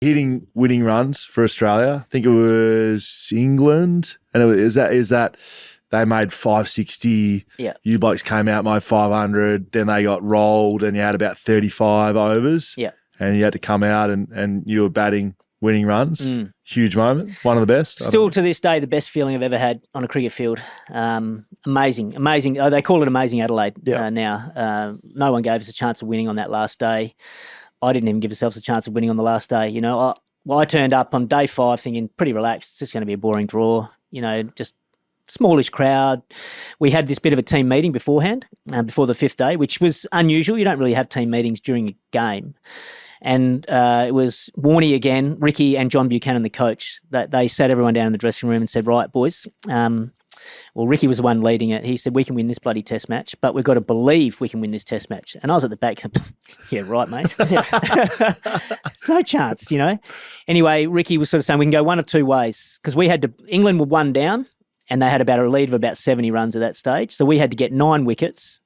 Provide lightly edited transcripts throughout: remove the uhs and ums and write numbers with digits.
hitting winning runs for Australia. I think it was England, and is that they made 560. Yeah. You blokes came out, made 500. Then they got rolled, and you had about 35 overs. Yeah. And you had to come out, and you were batting winning runs. Huge moment. One of the best. Still to this day, the best feeling I've ever had on a cricket field. Amazing. Oh, they call it Amazing Adelaide now. No one gave us a chance of winning on that last day. I didn't even give ourselves a chance of winning on the last day. You know, I turned up on day 5 thinking pretty relaxed. It's just going to be a boring draw. You know, just smallish crowd. We had this bit of a team meeting beforehand, before the 5th day, which was unusual. You don't really have team meetings during a game. And it was Warney again, Ricky and John Buchanan, the coach. They sat everyone down in the dressing room and said, right, boys, well, Ricky was the one leading it. He said, we can win this bloody test match, but we've got to believe we can win this test match. And I was at the back, yeah, right, mate. There's no chance, you know. Anyway, Ricky was sort of saying we can go one of two ways because England were 1 down and they had about a lead of about 70 runs at that stage. So we had to get 9 wickets,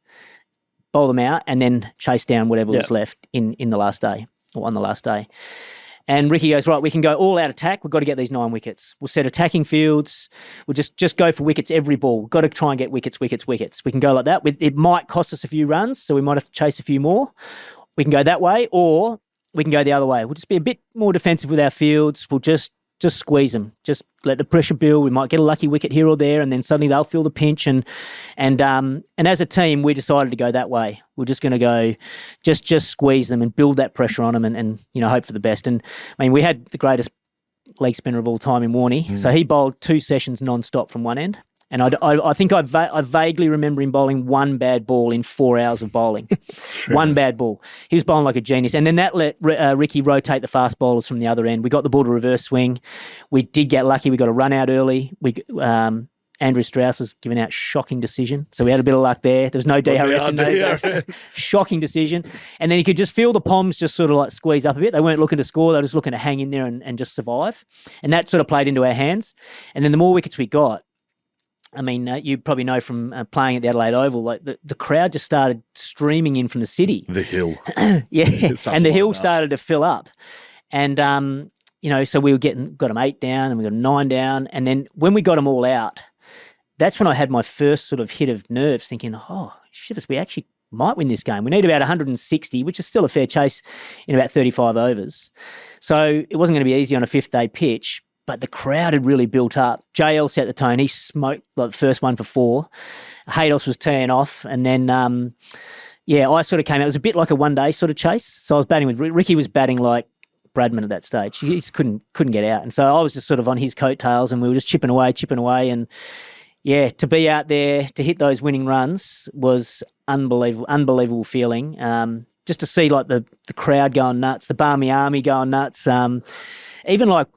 bowl them out, and then chase down whatever was left in the last day. Or on the last day. And Ricky goes, right, we can go all out attack. We've got to get these 9 wickets. We'll set attacking fields. We'll just go for wickets every ball. We've got to try and get wickets. We can go like that. It might cost us a few runs, so we might have to chase a few more. We can go that way, or we can go the other way. We'll just be a bit more defensive with our fields. We'll just squeeze them. Just let the pressure build. We might get a lucky wicket here or there, and then suddenly they'll feel the pinch. And as a team, we decided to go that way. We're just going to go, just squeeze them and build that pressure on them, and you know, hope for the best. And I mean, we had the greatest leg spinner of all time in Warney. So he bowled 2 sessions non-stop from one end. And I think I vaguely remember him bowling 1 bad ball in 4 hours of bowling. 1 bad ball. He was bowling like a genius. And then that let Ricky rotate the fast bowlers from the other end. We got the ball to reverse swing. We did get lucky. We got a run out early. Andrew Strauss was given out shocking decision. So we had a bit of luck there. There was no DRS in those days. Shocking decision. And then you could just feel the Poms just sort of like squeeze up a bit. They weren't looking to score. They were just looking to hang in there and just survive. And that sort of played into our hands. And then the more wickets we got, I mean, you probably know from playing at the Adelaide Oval, like the crowd just started streaming in from the city. The hill. Yeah, and the hill started to fill up. And, you know, so we got them 8 down and we got 9 down. And then when we got them all out, that's when I had my first sort of hit of nerves thinking, oh, shivers, we actually might win this game. We need about 160, which is still a fair chase in about 35 overs. So it wasn't going to be easy on a 5th day pitch. But the crowd had really built up. JL set the tone. He smoked like the first one for 4. Haydos was teeing off. And then, I sort of came out. It was a bit like a one-day sort of chase. So I was batting with Ricky was batting like Bradman at that stage. He just couldn't get out. And so I was just sort of on his coattails and we were just chipping away. And, yeah, to be out there, to hit those winning runs was unbelievable feeling. Just to see like the crowd going nuts, the Barmy Army going nuts. Even like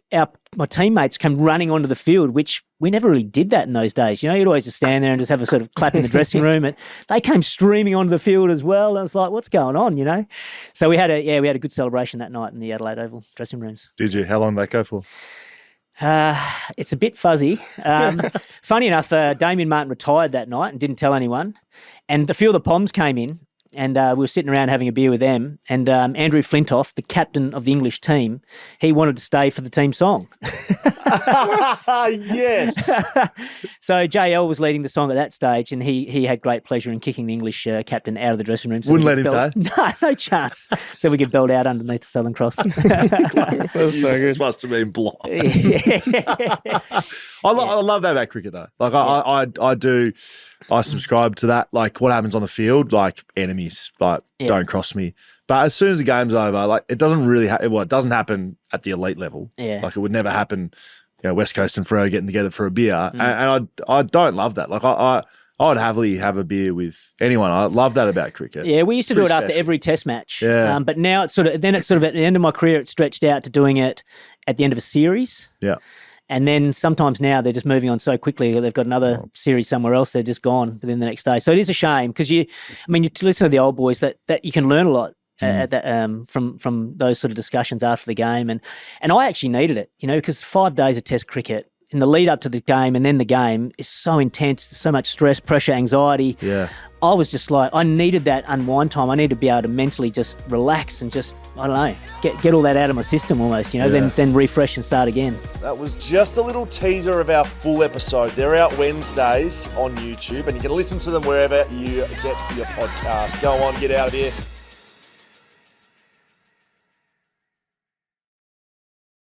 my teammates came running onto the field, which we never really did that in those days. You know, you'd always just stand there and just have a sort of clap in the dressing room. And they came streaming onto the field as well. And I was like, what's going on, you know? So we had a good celebration that night in the Adelaide Oval dressing rooms. Did you? How long did that go for? It's a bit fuzzy. Funny enough, Damon Martin retired that night and didn't tell anyone. And a few of the Poms came in. And we were sitting around having a beer with them. And Andrew Flintoff, the captain of the English team, he wanted to stay for the team song. Yes. So JL was leading the song at that stage, and he had great pleasure in kicking the English captain out of the dressing room. So wouldn't let him stay? No chance. So we could belt out underneath the Southern Cross. That's so good. This must have been blind. I love that about cricket, though. Like, I do... I subscribe to that. Like, what happens on the field, like, enemies, like, don't cross me. But as soon as the game's over, like, it doesn't really it doesn't happen at the elite level. Yeah. Like, it would never happen, you know, West Coast and Freo getting together for a beer. And I don't love that. Like, I would happily have a beer with anyone. I love that about cricket. Yeah, we used to do it after every test match. Yeah. But now it's sort of at the end of my career, it stretched out to doing it at the end of a series. Yeah. And then sometimes now they're just moving on so quickly. They've got another series somewhere else. They're just gone within the next day. So it is a shame because you listen to the old boys that you can learn a lot at that, from those sort of discussions after the game. And I actually needed it, you know, because 5 days of Test cricket, in the lead up to the game and then the game is so intense, so much stress, pressure, anxiety. Yeah. I was just like, I needed that unwind time. I needed to be able to mentally just relax and just, I don't know, get all that out of my system almost, then refresh and start again. That was just a little teaser of our full episode. They're out Wednesdays on YouTube, and you can listen to them wherever you get your podcast. Go on, get out of here.